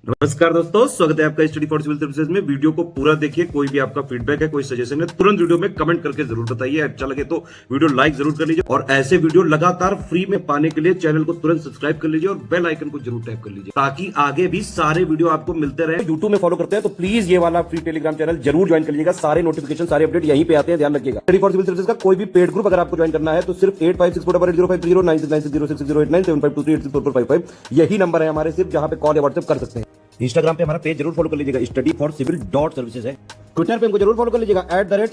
नमस्कार दोस्तों, स्वागत है आपका स्टडी फॉर सिविल सर्विसेज में। वीडियो को पूरा देखिए। कोई भी आपका फीडबैक है, कोई सजेशन है, तुरंत वीडियो में कमेंट करके जरूर बताइए। अच्छा लगे तो वीडियो लाइक जरूर कर लीजिए और ऐसे वीडियो लगातार फ्री में पाने के लिए चैनल को तुरंत सब्सक्राइब कर लीजिए और बेल आइकन को जरूर टैप कर लीजिए ताकि आगे भी सारे वीडियो आपको मिलते रहे। यूट्यूब में फॉलो करते हैं तो प्लीज ये वाला फ्री टेलीग्राम चैनल जरूर ज्वाइन कर लीजिएगा। सारे नोटिफिकेशन, सारे अपडेट यहीं पे आते हैं, ध्यान रखिएगा। स्टडी फॉर सिविल सर्विसेज का कोई भी पेड ग्रुप अगर आपको ज्वाइन करना है तो सिर्फ 8564880530969606089072386445 यही नंबर है हमारे, सिर्फ जहां पे कॉल या व्हाट्सएप कर सकते हैं। इंस्टाग्राम पे हमारा पेज जरूर फॉलो कर लीजिएगा, स्टडी फॉर सिविल .सर्विसेज है। ट्विटर पे हमको जरूर फॉलो कर लीजिएगा,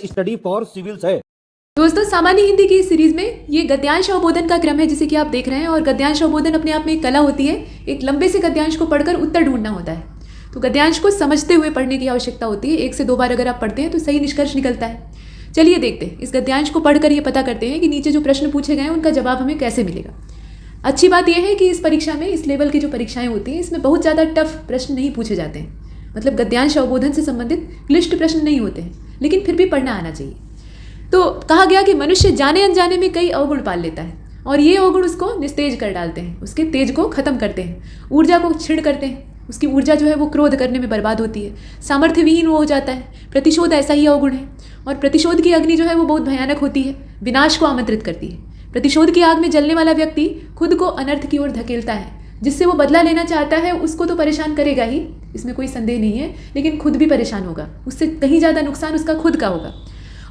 @study for civils है। दोस्तों, सामान्य हिंदी की इस सीरीज में ये गद्यांश अवबोधन का क्रम है जिसे कि आप देख रहे हैं। और गद्यांश अवबोधन अपने आप में एक कला होती है। एक लंबे से गद्यांश को पढ़कर उत्तर ढूंढना होता है, तो गद्यांश को समझते हुए पढ़ने की आवश्यकता होती है। 1 से 2 बार अगर आप पढ़ते हैं तो सही निष्कर्ष निकलता है। चलिए देखते हैं, इस गद्यांश को पढ़कर ये पता करते हैं कि नीचे जो प्रश्न पूछे गए हैं उनका जवाब हमें कैसे मिलेगा। अच्छी बात यह है कि इस परीक्षा में, इस लेवल की जो परीक्षाएं होती हैं, इसमें बहुत ज़्यादा टफ प्रश्न नहीं पूछे जाते हैं। मतलब गद्यांश अवबोधन से संबंधित क्लिष्ट प्रश्न नहीं होते हैं, लेकिन फिर भी पढ़ना आना चाहिए। तो कहा गया कि मनुष्य जाने अनजाने में कई अवगुण पाल लेता है और ये अवगुण उसको निस्तेज कर डालते हैं, उसके तेज को खत्म करते हैं, ऊर्जा को क्षीण करते हैं। उसकी ऊर्जा जो है वो क्रोध करने में बर्बाद होती है, सामर्थ्य विहीन वो हो जाता है। प्रतिशोध ऐसा ही अवगुण है और प्रतिशोध की अग्नि जो है वो बहुत भयानक होती है, विनाश को आमंत्रित करती है। प्रतिशोध की आग में जलने वाला व्यक्ति खुद को अनर्थ की ओर धकेलता है। जिससे वो बदला लेना चाहता है उसको तो परेशान करेगा ही, इसमें कोई संदेह नहीं है, लेकिन खुद भी परेशान होगा। उससे कहीं ज़्यादा नुकसान उसका खुद का होगा।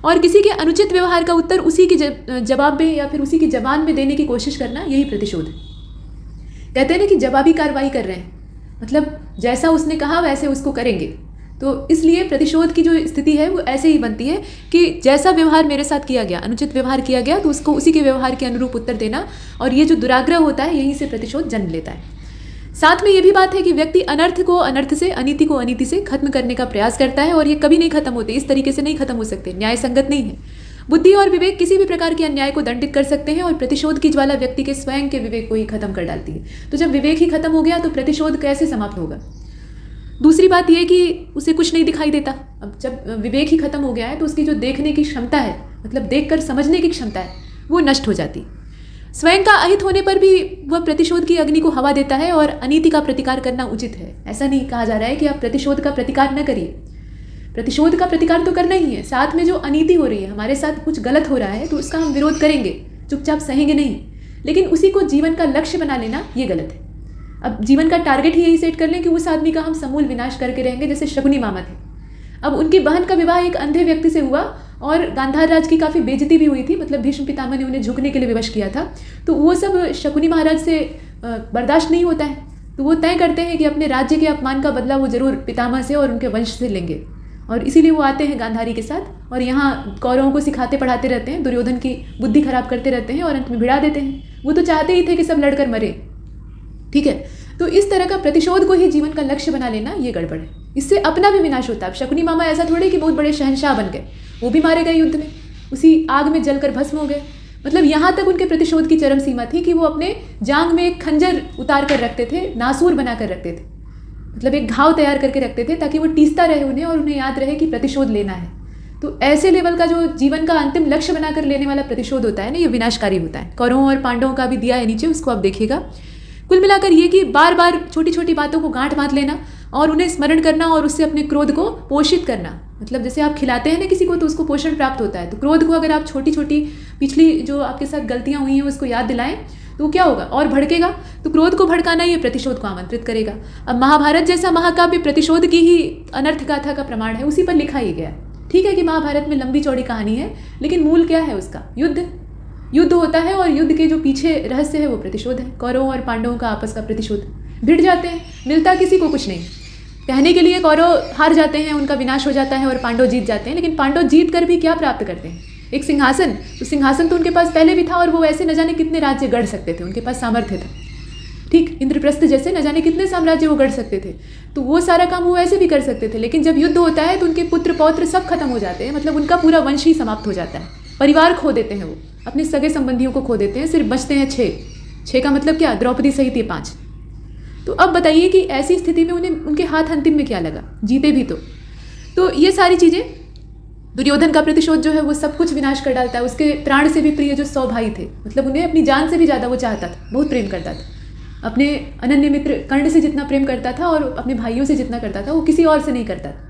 और किसी के अनुचित व्यवहार का उत्तर उसी के जवाब में या फिर उसी की जबान में देने की कोशिश करना, यही प्रतिशोध है। कहते हैं ना कि जवाबी कार्रवाई कर रहे हैं, मतलब जैसा उसने कहा वैसे उसको करेंगे। तो इसलिए प्रतिशोध की जो स्थिति है वो ऐसे ही बनती है कि जैसा व्यवहार मेरे साथ किया गया, अनुचित व्यवहार किया गया, तो उसको उसी के व्यवहार के अनुरूप उत्तर देना। और ये जो दुराग्रह होता है, यहीं से प्रतिशोध जन्म लेता है। साथ में ये भी बात है कि व्यक्ति अनर्थ को अनर्थ से, अनीति को अनीति से खत्म करने का प्रयास करता है और ये कभी नहीं खत्म होते, इस तरीके से नहीं खत्म हो सकते, न्याय संगत नहीं है। बुद्धि और विवेक किसी भी प्रकार के अन्याय को दंडित कर सकते हैं और प्रतिशोध की ज्वाला व्यक्ति के स्वयं के विवेक को ही खत्म कर डालती है। तो जब विवेक ही खत्म हो गया तो प्रतिशोध कैसे समाप्त होगा। दूसरी बात यह कि उसे कुछ नहीं दिखाई देता। अब जब विवेक ही खत्म हो गया है तो उसकी जो देखने की क्षमता है, मतलब देखकर समझने की क्षमता है, वो नष्ट हो जाती। स्वयं का अहित होने पर भी वह प्रतिशोध की अग्नि को हवा देता है और अनीति का प्रतिकार करना उचित है। ऐसा नहीं कहा जा रहा है कि आप प्रतिशोध का प्रतिकार न करिए, प्रतिशोध का प्रतिकार तो करना ही है। साथ में जो अनीति हो रही है, हमारे साथ कुछ गलत हो रहा है, तो उसका हम विरोध करेंगे, चुपचाप सहेंगे नहीं। लेकिन उसी को जीवन का लक्ष्य बना लेना, ये गलत है। अब जीवन का टारगेट ही यही सेट कर लें कि उस आदमी का हम समूल विनाश करके रहेंगे, जैसे शकुनी मामा थे। अब उनकी बहन का विवाह एक अंधे व्यक्ति से हुआ और गांधार राज की काफ़ी बेइज्जती भी हुई थी, मतलब भीष्म पितामह ने उन्हें झुकने के लिए विवश किया था। तो वो सब शकुनी महाराज से बर्दाश्त नहीं होता है, तो वो तय करते हैं कि अपने राज्य के अपमान का बदला वो जरूर पितामह से और उनके वंश से लेंगे। और इसीलिए वो आते हैं गांधारी के साथ और यहाँ कौरवों को सिखाते पढ़ाते रहते हैं, दुर्योधन की बुद्धि खराब करते रहते हैं और अंत में भिड़ा देते हैं। वो तो चाहते ही थे कि सब लड़कर मरे, ठीक है। तो इस तरह का प्रतिशोध को ही जीवन का लक्ष्य बना लेना, ये गड़बड़ है। इससे अपना भी विनाश होता है। अब शकुनी मामा ऐसा थोड़े कि बहुत बड़े शहंशाह बन गए, वो भी मारे गए युद्ध में, उसी आग में जलकर भस्म हो गए। मतलब यहाँ तक उनके प्रतिशोध की चरम सीमा थी कि वो अपने जांग में एक खंजर उतार कर रखते थे, नासूर बना कर रखते थे, मतलब एक घाव तैयार करके रखते थे ताकि वो टीसता रहे उन्हें और उन्हें याद रहे कि प्रतिशोध लेना है। तो ऐसे लेवल का जो जीवन का अंतिम लक्ष्य बनाकर लेने वाला प्रतिशोध होता है ना, ये विनाशकारी होता है। कौरवों और पांडवों का भी दिया है नीचे, उसको आप देखिएगा। कुल मिलाकर ये कि बार बार छोटी छोटी बातों को गांठ बांध लेना और उन्हें स्मरण करना और उससे अपने क्रोध को पोषित करना। मतलब जैसे आप खिलाते हैं ना किसी को तो उसको पोषण प्राप्त होता है, तो क्रोध को अगर आप छोटी छोटी पिछली जो आपके साथ गलतियां हुई हैं उसको याद दिलाएं तो क्या होगा, और भड़केगा। तो क्रोध को भड़काना ये प्रतिशोध को आमंत्रित करेगा। अब महाभारत जैसा महाकाव्य प्रतिशोध की ही अनर्थ गाथा का प्रमाण है, उसी पर लिखा ही गया। ठीक है कि महाभारत में लंबी चौड़ी कहानी है, लेकिन मूल क्या है उसका, युद्ध होता है और युद्ध के जो पीछे रहस्य है वो प्रतिशोध है। कौरवों और पांडवों का आपस का प्रतिशोध, भिड़ जाते हैं, मिलता किसी को कुछ नहीं। कहने के लिए कौरव हार जाते हैं, उनका विनाश हो जाता है और पांडव जीत जाते हैं, लेकिन पांडव जीत कर भी क्या प्राप्त करते हैं, एक सिंहासन। तो सिंहासन तो उनके पास पहले भी था और वो ऐसे न जाने कितने राज्य गढ़ सकते थे, उनके पास सामर्थ्य था। ठीक, इंद्रप्रस्थ जैसे न जाने कितने साम्राज्य वो गढ़ सकते थे, तो वो सारा काम वो ऐसे भी कर सकते थे। लेकिन जब युद्ध होता है तो उनके पुत्र पौत्र सब खत्म हो जाते हैं, मतलब उनका पूरा वंश ही समाप्त हो जाता है। परिवार खो देते हैं, वो अपने सगे संबंधियों को खो देते हैं, सिर्फ बचते हैं 6 का मतलब क्या, द्रौपदी सहित ये 5। तो अब बताइए कि ऐसी स्थिति में उन्हें उनके हाथ अंतिम में क्या लगा, जीते भी तो ये सारी चीज़ें। दुर्योधन का प्रतिशोध जो है वो सब कुछ विनाश कर डालता है। उसके प्राण से भी प्रिय जो 100 भाई थे, मतलब उन्हें अपनी जान से भी ज़्यादा वो चाहता था, बहुत प्रेम करता था। अपने अनन्य मित्र कर्ण से जितना प्रेम करता था और अपने भाइयों से जितना करता था वो किसी और से नहीं करता था।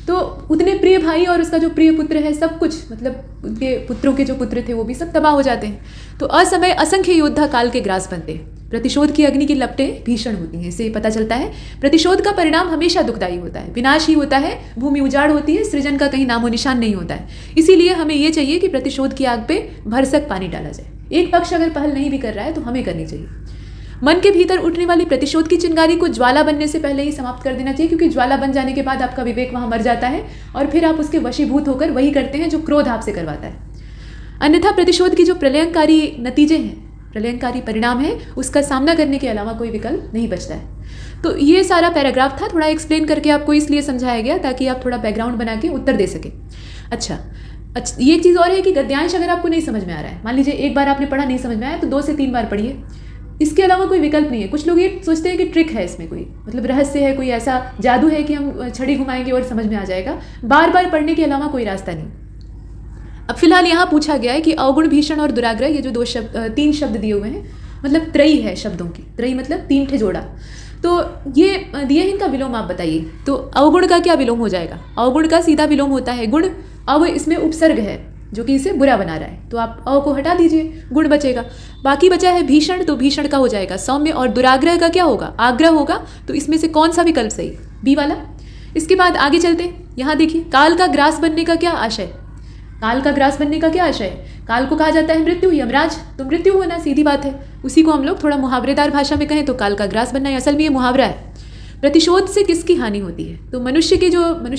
तो उतने प्रिय भाई और उसका जो प्रिय पुत्र है, सब कुछ मतलब उनके पुत्रों के जो पुत्र थे वो भी सब तबाह हो जाते हैं। तो असमय असंख्य योद्धा काल के ग्रास बनते हैं। प्रतिशोध की अग्नि की लपटें भीषण होती हैं। इससे पता चलता है प्रतिशोध का परिणाम हमेशा दुखदायी होता है, विनाश ही होता है, भूमि उजाड़ होती है, सृजन का कहीं नामो निशान नहीं होता है। इसीलिए हमें ये चाहिए कि प्रतिशोध की आग पे भरसक पानी डाला जाए। एक पक्ष अगर पहल नहीं भी कर रहा है तो हमें करनी चाहिए। मन के भीतर उठने वाली प्रतिशोध की चिंगारी को ज्वाला बनने से पहले ही समाप्त कर देना चाहिए, क्योंकि ज्वाला बन जाने के बाद आपका विवेक वहां मर जाता है और फिर आप उसके वशीभूत होकर वही करते हैं जो क्रोध आपसे करवाता है। अन्यथा प्रतिशोध की जो प्रलयंकारी नतीजे हैं, प्रलयंकारी परिणाम है, उसका सामना करने के अलावा कोई विकल्प नहीं बचता है। तो ये सारा पैराग्राफ था, थोड़ा एक्सप्लेन करके आपको इसलिए समझाया गया ताकि आप थोड़ा बैकग्राउंड बना के उत्तर दे सकें। अच्छा, ये एक चीज़ और है कि गद्यांश अगर आपको नहीं समझ में आ रहा है, मान लीजिए एक बार आपने पढ़ा नहीं समझ में आया तो 2 से 3 बार पढ़िए, इसके अलावा कोई विकल्प नहीं है। कुछ लोग ये सोचते हैं कि ट्रिक है इसमें, कोई मतलब रहस्य है, कोई ऐसा जादू है कि हम छड़ी घुमाएंगे और समझ में आ जाएगा। बार बार पढ़ने के अलावा कोई रास्ता नहीं। अब फिलहाल यहाँ पूछा गया है कि अवगुण, भीषण और दुराग्रह, ये जो 3 शब्द दिए हुए हैं, मतलब त्रयी है शब्दों की, त्रयी मतलब 3 ठे जोड़ा। तो ये दिए हैं, इनका विलोम आप बताइए। तो अवगुण का क्या विलोम हो जाएगा? अवगुण का सीधा विलोम होता है गुण। अव इसमें उपसर्ग है जो कि इसे बुरा बना रहा है, तो आप अ को हटा दीजिए, गुण बचेगा। बाकी बचा है भीषण, तो भीषण का हो जाएगा सौम्य, और दुराग्रह का क्या होगा? आग्रह होगा। तो इसमें से कौन सा विकल्प सही? बी वाला। इसके बाद आगे चलते हैं, यहाँ देखिए, काल का ग्रास बनने का क्या आशय? काल का ग्रास बनने का क्या आशय है? काल को कहा जाता है मृत्यु, यमराज, तो मृत्यु होना सीधी बात है। उसी को हम लोग थोड़ा मुहावरेदार भाषा में कहें तो काल का ग्रास बनना है। असल में ये मुहावरा है। प्रतिशोध से किसकी हानि होती है? तो मनुष्य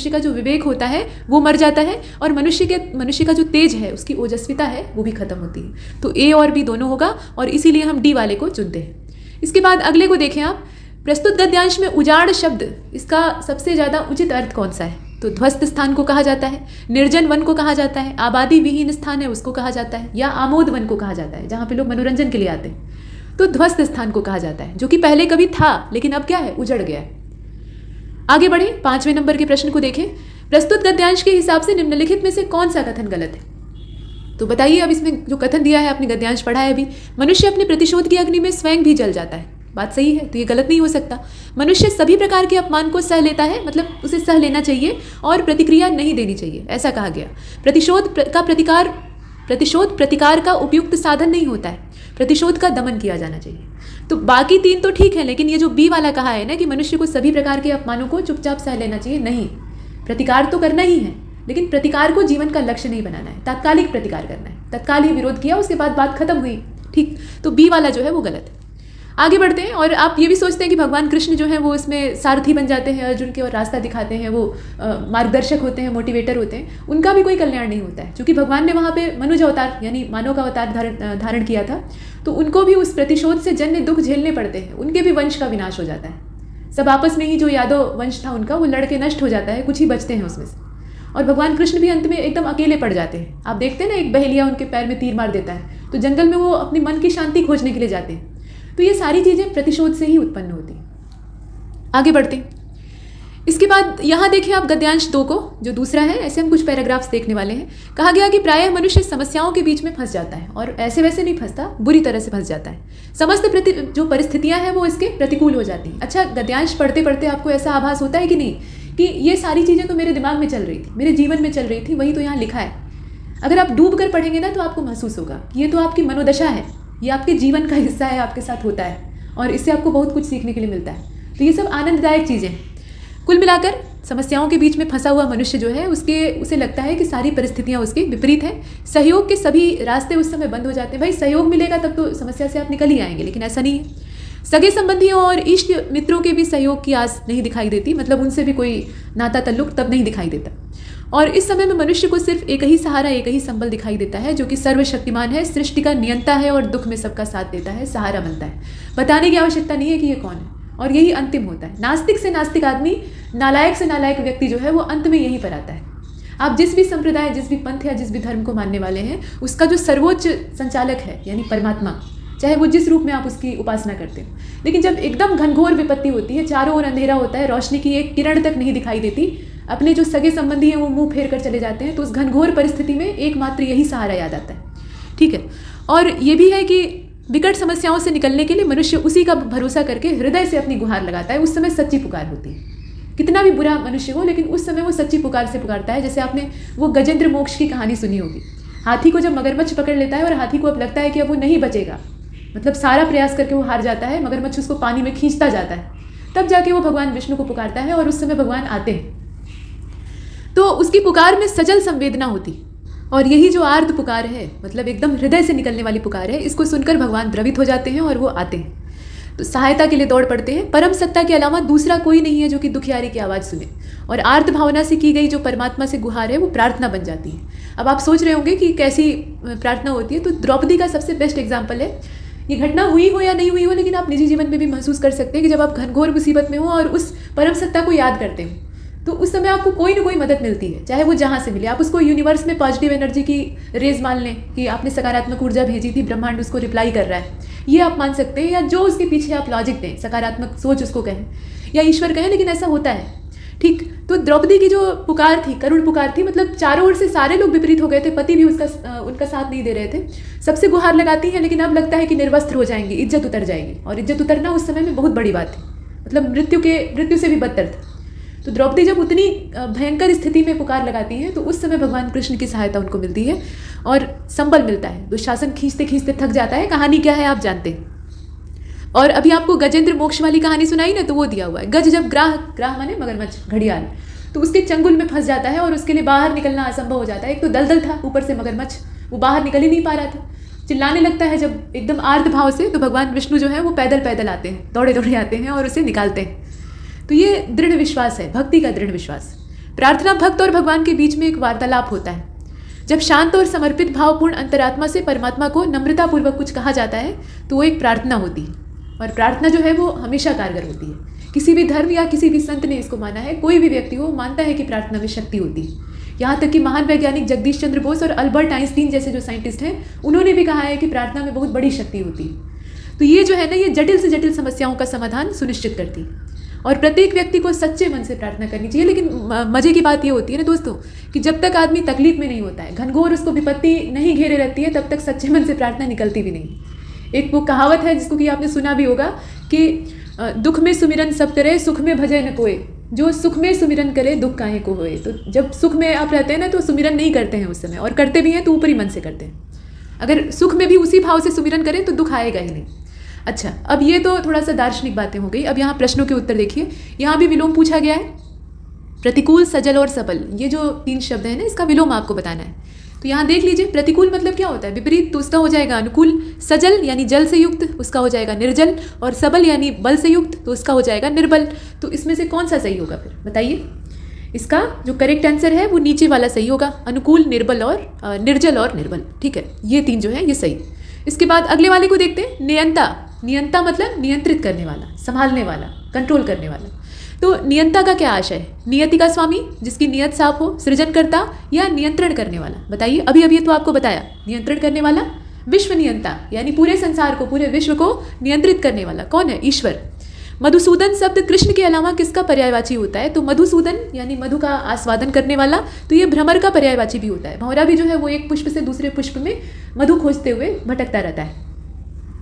का जो विवेक होता है वो मर जाता है, और मनुष्य का जो तेज है, उसकी ओजस्विता है, वो भी खत्म होती है। तो ए और बी दोनों होगा, और इसीलिए हम डी वाले को चुनते हैं। इसके बाद अगले को देखें आप। प्रस्तुत गद्यांश में उजाड़ शब्द, इसका सबसे ज़्यादा उचित अर्थ कौन सा है? तो ध्वस्त स्थान को कहा जाता है, निर्जन वन को कहा जाता है, आबादी विहीन स्थान है उसको कहा जाता है, या आमोद वन को कहा जाता है जहाँ पे लोग मनोरंजन के लिए आते हैं। तो ध्वस्त स्थान को कहा जाता है, जो कि पहले कभी था लेकिन अब क्या है? उजड़ गया है। आगे बढ़े, 5वें नंबर के प्रश्न को देखें। प्रस्तुत गद्यांश के हिसाब से निम्नलिखित में से कौन सा कथन गलत है? तो बताइए। अब इसमें जो कथन दिया है, आपने गद्यांश पढ़ा है अभी, मनुष्य अपने प्रतिशोध की अग्नि में स्वयं भी जल जाता है। बात सही है, तो ये गलत नहीं हो सकता। मनुष्य सभी प्रकार के अपमान को सह लेता है, मतलब उसे सह लेना चाहिए और प्रतिक्रिया नहीं देनी चाहिए, ऐसा कहा गया। प्रतिशोध प्रतिकार का उपयुक्त साधन नहीं होता है, प्रतिशोध का दमन किया जाना चाहिए। तो बाकी 3 तो ठीक है, लेकिन ये जो बी वाला कहा है ना कि मनुष्य को सभी प्रकार के अपमानों को चुपचाप सह लेना चाहिए, नहीं, प्रतिकार तो करना ही है, लेकिन प्रतिकार को जीवन का लक्ष्य नहीं बनाना है, तात्कालिक प्रतिकार करना है। तत्काल ही विरोध किया, उसके बाद बात खत्म हुई, ठीक। तो बी वाला जो है वो गलत है। आगे बढ़ते हैं। और आप ये भी सोचते हैं कि भगवान कृष्ण जो है वो इसमें सारथी बन जाते हैं अर्जुन के, और रास्ता दिखाते हैं, वो मार्गदर्शक होते हैं, मोटिवेटर होते हैं, उनका भी कोई कल्याण नहीं होता है। क्योंकि भगवान ने वहाँ पे मनुज अवतार यानी मानव का अवतार धारण किया था, तो उनको भी उस प्रतिशोध से जन्य दुख झेलने पड़ते हैं, उनके भी वंश का विनाश हो जाता है। सब आपस में ही, जो यादव वंश था उनका, वो लड़के नष्ट हो जाता है, कुछ ही बचते हैं उसमें से। और भगवान कृष्ण भी अंत में एकदम अकेले पड़ जाते हैं। आप देखते हैं ना, एक बहेलिया उनके पैर में तीर मार देता है, तो जंगल में वो अपनी मन की शांति खोजने के लिए जाते हैं। तो ये सारी चीज़ें प्रतिशोध से ही उत्पन्न होती हैं। आगे बढ़ते हैं। इसके बाद यहाँ देखिए आप गद्यांश 2 को, जो दूसरा है, ऐसे हम कुछ पैराग्राफ्स देखने वाले हैं। कहा गया कि प्रायः मनुष्य समस्याओं के बीच में फंस जाता है, और ऐसे वैसे नहीं फंसता, बुरी तरह से फंस जाता है। समस्त जो परिस्थितियाँ हैं वो इसके प्रतिकूल हो जाती हैं। अच्छा, गद्यांश पढ़ते पढ़ते आपको ऐसा आभास होता है कि नहीं कि ये सारी चीज़ें तो मेरे दिमाग में चल रही थी, मेरे जीवन में चल रही थी, वही तो यहाँ लिखा है। अगर आप डूब कर पढ़ेंगे ना तो आपको महसूस होगा कि ये तो आपकी मनोदशा है, ये आपके जीवन का हिस्सा है, आपके साथ होता है, और इससे आपको बहुत कुछ सीखने के लिए मिलता है। तो ये सब आनंददायक चीज़ें हैं। कुल मिलाकर समस्याओं के बीच में फंसा हुआ मनुष्य जो है, उसे लगता है कि सारी परिस्थितियाँ उसके विपरीत हैं, सहयोग के सभी रास्ते उस समय बंद हो जाते हैं। भाई सहयोग मिलेगा तब तो समस्या से आप निकल ही आएंगे, लेकिन ऐसा नहीं है। सगे संबंधियों और इष्ट मित्रों के भी सहयोग की आस नहीं दिखाई देती, मतलब उनसे भी कोई नाता तल्लुक तब नहीं दिखाई देता। और इस समय में मनुष्य को सिर्फ एक ही सहारा, एक ही संबल दिखाई देता है, जो कि सर्वशक्तिमान है, सृष्टि का नियंता है, और दुख में सबका साथ देता है, सहारा बनता है। बताने की आवश्यकता नहीं है कि ये कौन है, और यही अंतिम होता है। नास्तिक से नास्तिक आदमी, नालायक से नालायक व्यक्ति जो है, वो अंत में यहीं पर आता है। आप जिस भी संप्रदाय, जिस भी पंथ या जिस भी धर्म को मानने वाले हैं, उसका जो सर्वोच्च संचालक है यानी परमात्मा, चाहे वो जिस रूप में आप उसकी उपासना करते हो, लेकिन जब एकदम घनघोर विपत्ति होती है, चारों ओर अंधेरा होता है, रोशनी की एक किरण तक नहीं दिखाई देती, अपने जो सगे संबंधी हैं वो मुंह फेर कर चले जाते हैं, तो उस घनघोर परिस्थिति में एकमात्र यही सहारा याद आता है। ठीक है। और ये भी है कि विकट समस्याओं से निकलने के लिए मनुष्य उसी का भरोसा करके हृदय से अपनी गुहार लगाता है। उस समय सच्ची पुकार होती है। कितना भी बुरा मनुष्य हो, लेकिन उस समय वो सच्ची पुकार से पुकारता है। जैसे आपने वो गजेंद्र मोक्ष की कहानी सुनी होगी। हाथी को जब मगरमच्छ पकड़ लेता है और हाथी को अब लगता है कि अब वो नहीं बचेगा, मतलब सारा प्रयास करके वो हार जाता है, मगरमच्छ उसको पानी में खींचता जाता है, तब जाके वो भगवान विष्णु को पुकारता है और उस समय भगवान आते हैं। तो उसकी पुकार में सजल संवेदना होती, और यही जो आर्त पुकार है, मतलब एकदम हृदय से निकलने वाली पुकार है, इसको सुनकर भगवान द्रवित हो जाते हैं और वो आते हैं, तो सहायता के लिए दौड़ पड़ते हैं। परम सत्ता के अलावा दूसरा कोई नहीं है जो कि दुखियारी की आवाज़ सुने, और आर्त भावना से की गई जो परमात्मा से गुहार है वो प्रार्थना बन जाती है। अब आप सोच रहे होंगे कि कैसी प्रार्थना होती है, तो द्रौपदी का सबसे बेस्ट एग्जाम्पल है। ये घटना हुई हो या नहीं हुई हो, लेकिन आप निजी जीवन में भी महसूस कर सकते हैं कि जब आप घनघोर मुसीबत में हो और उस परम सत्ता को याद करते हो, तो उस समय आपको कोई ना कोई मदद मिलती है, चाहे वो जहाँ से मिले। आप उसको यूनिवर्स में पॉजिटिव एनर्जी की रेज मान लें कि आपने सकारात्मक ऊर्जा भेजी थी, ब्रह्मांड उसको रिप्लाई कर रहा है, ये आप मान सकते हैं। या जो उसके पीछे आप लॉजिक दें, सकारात्मक सोच उसको कहें या ईश्वर कहें, लेकिन ऐसा होता है। ठीक, तो द्रौपदी की जो पुकार थी, करुण पुकार थी, मतलब चारों ओर से सारे लोग विपरीत हो गए थे, पति भी उनका साथ नहीं दे रहे थे, सबसे गुहार लगाती हैं, लेकिन अब लगता है कि निर्वस्त्र हो जाएंगी, इज्जत उतर जाएगी। और इज्जत उतरना उस समय में बहुत बड़ी बात थी, मतलब मृत्यु से भी बदतर था। तो द्रौपदी जब उतनी भयंकर स्थिति में पुकार लगाती हैं, तो उस समय भगवान कृष्ण की सहायता उनको मिलती है और संबल मिलता है। दुशासन खींचते खींचते थक जाता है। कहानी क्या है आप जानते हैं। और अभी आपको गजेंद्र मोक्ष वाली कहानी सुनाई ना, तो वो दिया हुआ है। गज जब ग्राह माने मगरमच्छ, घड़ियाल, तो उसके चंगुल में फंस जाता है और उसके लिए बाहर निकलना असंभव हो जाता है। एक तो दलदल था, ऊपर से मगरमच्छ, वो बाहर निकल ही नहीं पा रहा था, चिल्लाने लगता है जब एकदम आर्त भाव से। तो भगवान विष्णु जो है वो पैदल पैदल आते हैं, दौड़े दौड़े आते हैं और उसे निकालते हैं। तो ये दृढ़ विश्वास है, भक्ति का दृढ़ विश्वास। प्रार्थना भक्त और भगवान के बीच में एक वार्तालाप होता है। जब शांत और समर्पित भावपूर्ण अंतरात्मा से परमात्मा को नम्रतापूर्वक कुछ कहा जाता है, तो वो एक प्रार्थना होती है। और प्रार्थना जो है वो हमेशा कारगर होती है। किसी भी धर्म या किसी भी संत ने इसको माना है, कोई भी व्यक्ति हो मानता है कि प्रार्थना में शक्ति होती है। यहाँ तक कि महान वैज्ञानिक जगदीश चंद्र बोस और अल्बर्ट आइंस्टीन जैसे जो साइंटिस्ट हैं, उन्होंने भी कहा है कि प्रार्थना में बहुत बड़ी शक्ति होती है। तो ये जो है ना, ये जटिल से जटिल समस्याओं का समाधान सुनिश्चित करती है। और प्रत्येक व्यक्ति को सच्चे मन से प्रार्थना करनी चाहिए। लेकिन मजे की बात ये होती है ना दोस्तों, कि जब तक आदमी तकलीफ में नहीं होता है, घनघोर उसको विपत्ति नहीं घेरे रहती है, तब तक सच्चे मन से प्रार्थना निकलती भी नहीं। एक वो कहावत है जिसको कि आपने सुना भी होगा कि दुख में सुमिरन सब करे, सुख में भजे न कोई, जो सुख में सुमिरन करे दुख काहे को होए। तो जब सुख में आप रहते हैं ना, तो सुमिरन नहीं करते हैं उस समय, और करते भी हैं तो ऊपरी मन से करते हैं। अगर सुख में भी उसी भाव से सुमिरन करें तो दुख आएगा ही नहीं। अच्छा, अब ये तो थोड़ा सा दार्शनिक बातें हो गई। अब यहाँ प्रश्नों के उत्तर देखिए। यहाँ भी विलोम पूछा गया है, प्रतिकूल, सजल और सबल, ये जो 3 शब्द हैं ना, इसका विलोम आपको बताना है। तो यहाँ देख लीजिए, प्रतिकूल मतलब क्या होता है, विपरीत, तो उसका हो जाएगा अनुकूल। सजल यानी जल से युक्त, उसका हो जाएगा निर्जल। और सबल यानी बल से युक्त, तो उसका हो जाएगा निर्बल। तो इसमें से कौन सा सही होगा फिर बताइए। इसका जो करेक्ट आंसर है वो नीचे वाला सही होगा, अनुकूल, निर्बल और निर्जल और निर्बल। ठीक है, ये 3 जो है ये सही। इसके बाद अगले वाले को देखते हैं, नियंता। नियंता मतलब नियंत्रित करने वाला, संभालने वाला, कंट्रोल करने वाला। तो नियंता का क्या आशय है, नियति का स्वामी, जिसकी नियत साफ हो, सृजनकर्ता, या नियंत्रण करने वाला। बताइए, अभी अभी तो आपको बताया, नियंत्रण करने वाला। विश्व नियंता यानी पूरे संसार को, पूरे विश्व को नियंत्रित करने वाला कौन है, ईश्वर। मधुसूदन शब्द कृष्ण के अलावा किसका पर्यायवाची होता है, तो मधुसूदन यानी मधु का आस्वादन करने वाला। तो ये भ्रमर का पर्यायवाची भी होता है। भंवरा भी जो है वो एक पुष्प से दूसरे पुष्प में मधु खोजते हुए भटकता रहता है।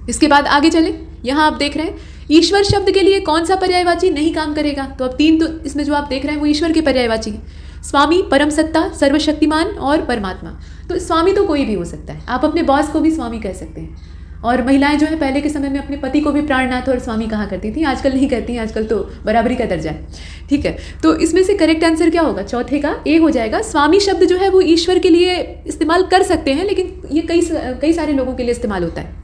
इसके बाद आगे चले, यहाँ आप देख रहे हैं ईश्वर शब्द के लिए कौन सा पर्यायवाची नहीं काम करेगा। तो अब 3 तो इसमें जो आप देख रहे हैं वो ईश्वर के पर्यायवाची हैं, स्वामी, परम सत्ता, सर्वशक्तिमान और परमात्मा। तो स्वामी तो कोई भी हो सकता है, आप अपने बॉस को भी स्वामी कह सकते हैं। और महिलाएं जो है पहले के समय में अपने पति को भी प्राणनाथ और स्वामी कहा करती थी, आजकल नहीं कहती हैं, आजकल तो बराबरी का दर्जा है। ठीक है, तो इसमें से करेक्ट आंसर क्या होगा, चौथे का ए हो जाएगा। स्वामी शब्द जो है वो ईश्वर के लिए इस्तेमाल कर सकते हैं, लेकिन ये कई सारे लोगों के लिए इस्तेमाल होता है।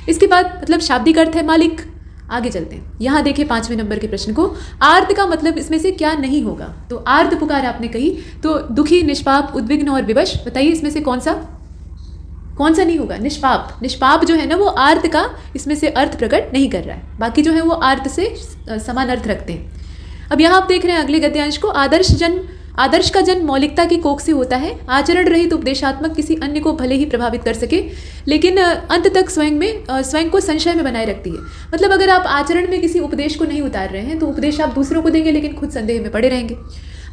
इसके बाद मतलब शाब्दिक अर्थ है मालिक। आगे चलते हैं, यहाँ देखिए 5वें नंबर के प्रश्न को, आर्त का मतलब इसमें से क्या नहीं होगा। तो आर्त पुकार आपने कही, तो दुखी, निष्पाप, उद्विग्न और विवश। बताइए इसमें से कौन सा नहीं होगा, निष्पाप। निष्पाप जो है ना वो आर्त का इसमें से अर्थ प्रकट नहीं कर रहा है, बाकी जो है वो आर्त से समान अर्थ रखते हैं। अब यहाँ आप देख रहे हैं अगले गद्यांश को, आदर्श का जन्म मौलिकता की कोख से होता है। आचरण रहित उपदेशात्मक किसी अन्य को भले ही प्रभावित कर सके, लेकिन अंत तक स्वयं को संशय में बनाए रखती है। मतलब अगर आप आचरण में किसी उपदेश को नहीं उतार रहे हैं तो उपदेश आप दूसरों को देंगे, लेकिन खुद संदेह में पड़े रहेंगे।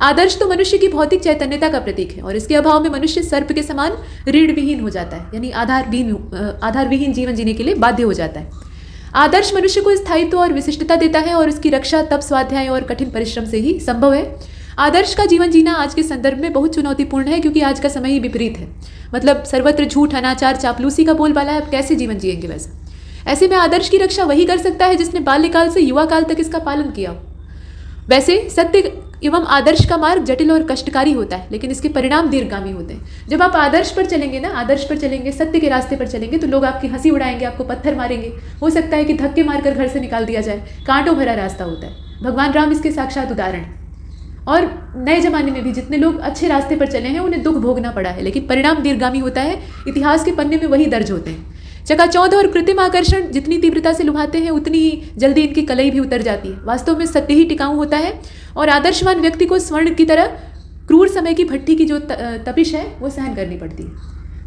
आदर्श तो मनुष्य की भौतिक चैतन्यता का प्रतीक है और इसके अभाव में मनुष्य सर्प के समान ऋण विहीन हो जाता है, यानी आधार विहीन जीवन जीने के लिए बाध्य हो जाता है। आदर्श मनुष्य को स्थायित्व और विशिष्टता देता है और उसकी रक्षा तप, स्वाध्याय और कठिन परिश्रम से ही संभव है। आदर्श का जीवन जीना आज के संदर्भ में बहुत चुनौतीपूर्ण है, क्योंकि आज का समय ही विपरीत है। मतलब सर्वत्र झूठ, अनाचार, चापलूसी का बोलबाला है। अब कैसे जीवन जिएंगे वैसे? ऐसे में आदर्श की रक्षा वही कर सकता है जिसने बाल्यकाल से युवा काल तक इसका पालन किया हो। वैसे सत्य एवं आदर्श का मार्ग जटिल और कष्टकारी होता है, लेकिन इसके परिणाम दीर्घगामी होते हैं। जब आप आदर्श पर चलेंगे ना, आदर्श पर चलेंगे, सत्य के रास्ते पर चलेंगे, तो लोग आपकी हंसी उड़ाएंगे, आपको पत्थर मारेंगे, हो सकता है कि धक्के मारकर घर से निकाल दिया जाए। कांटों भरा रास्ता होता है। भगवान राम इसके साक्षात उदाहरण हैं। और नए जमाने में भी जितने लोग अच्छे रास्ते पर चले हैं उन्हें दुख भोगना पड़ा है, लेकिन परिणाम दीर्घगामी होता है। इतिहास के पन्ने में वही दर्ज होते हैं। चकाचौंध और कृत्रिम आकर्षण जितनी तीव्रता से लुभाते हैं उतनी ही जल्दी इनकी कलई भी उतर जाती है। वास्तव में सत्य ही टिकाऊ होता है और आदर्शवान व्यक्ति को स्वर्ण की तरह क्रूर समय की भट्टी की जो तपिश है वो सहन करनी पड़ती है।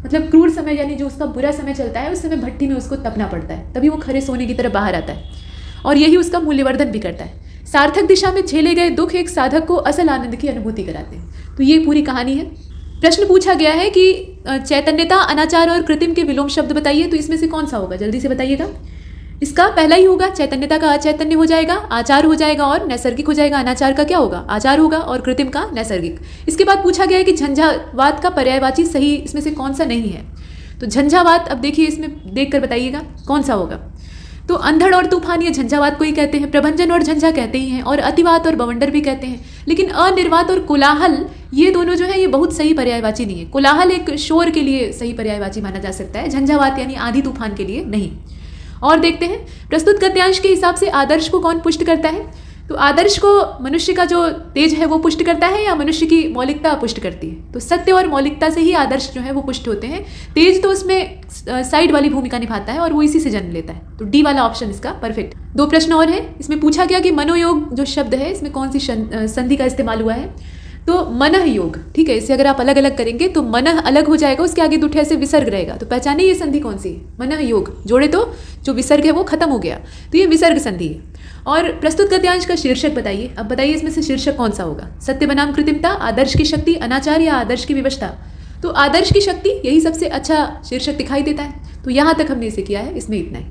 मतलब क्रूर समय यानी जो उसका बुरा समय चलता है उस समय भट्टी में उसको तपना पड़ता है, तभी वो खरे सोने की तरह बाहर आता है और यही उसका मूल्यवर्धन भी करता है। सार्थक दिशा में झेले गए दुख एक साधक को असल आनंद की अनुभूति कराते हैं। तो ये पूरी कहानी है। प्रश्न पूछा गया है कि चैतन्यता, अनाचार और कृत्रिम के विलोम शब्द बताइए, तो इसमें से कौन सा होगा? जल्दी से बताइएगा। इसका पहला ही होगा। चैतन्यता का अचैतन्य हो जाएगा, आचार हो जाएगा और नैसर्गिक हो जाएगा। अनाचार का क्या होगा? आचार होगा और कृत्रिम का नैसर्गिक। इसके बाद पूछा गया है कि झंझावात का पर्यायवाची सही इसमें से कौन सा नहीं है। तो झंझावात, अब देखिए इसमें देख कर बताइएगा कौन सा होगा। तो अंधड़ और तूफान ये झंझावात को ही कहते हैं। प्रभंजन और झंझा कहते ही हैं और अतिवात और बवंडर भी कहते हैं। लेकिन अनिर्वात और कोलाहल ये दोनों जो है ये बहुत सही पर्यायवाची नहीं है। कोलाहल एक शोर के लिए सही पर्यायवाची माना जा सकता है, झंझावात यानी आंधी तूफान के लिए नहीं। और देखते हैं प्रस्तुत गद्यांश के हिसाब से आदर्श को कौन पुष्ट करता है। तो आदर्श को मनुष्य का जो तेज है वो पुष्ट करता है या मनुष्य की मौलिकता पुष्ट करती है? तो सत्य और मौलिकता से ही आदर्श जो है वो पुष्ट होते हैं। तेज तो उसमें साइड वाली भूमिका निभाता है और वो इसी से जन्म लेता है। तो डी वाला ऑप्शन इसका परफेक्ट। 2 प्रश्न और हैं। इसमें पूछा गया कि मनोयोग जो शब्द है इसमें कौन सी संधि का इस्तेमाल हुआ है। तो मनः योग, ठीक है। इसे अगर आप अलग अलग करेंगे तो मनः अलग हो जाएगा, उसके आगे दुठे से विसर्ग रहेगा। तो पहचाने ये संधि कौन सी है? मनः योग जोड़े तो जो विसर्ग है वो खत्म हो गया, तो ये विसर्ग संधि है। और प्रस्तुत गद्यांश का शीर्षक बताइए। अब बताइए इसमें से शीर्षक कौन सा होगा? सत्य बनाम कृत्रिमता, आदर्श की शक्ति, अनाचार या आदर्श की विवशता। तो आदर्श की शक्ति, यही सबसे अच्छा शीर्षक दिखाई देता है। तो यहाँ तक हमने इसे किया है, इसमें इतना ही।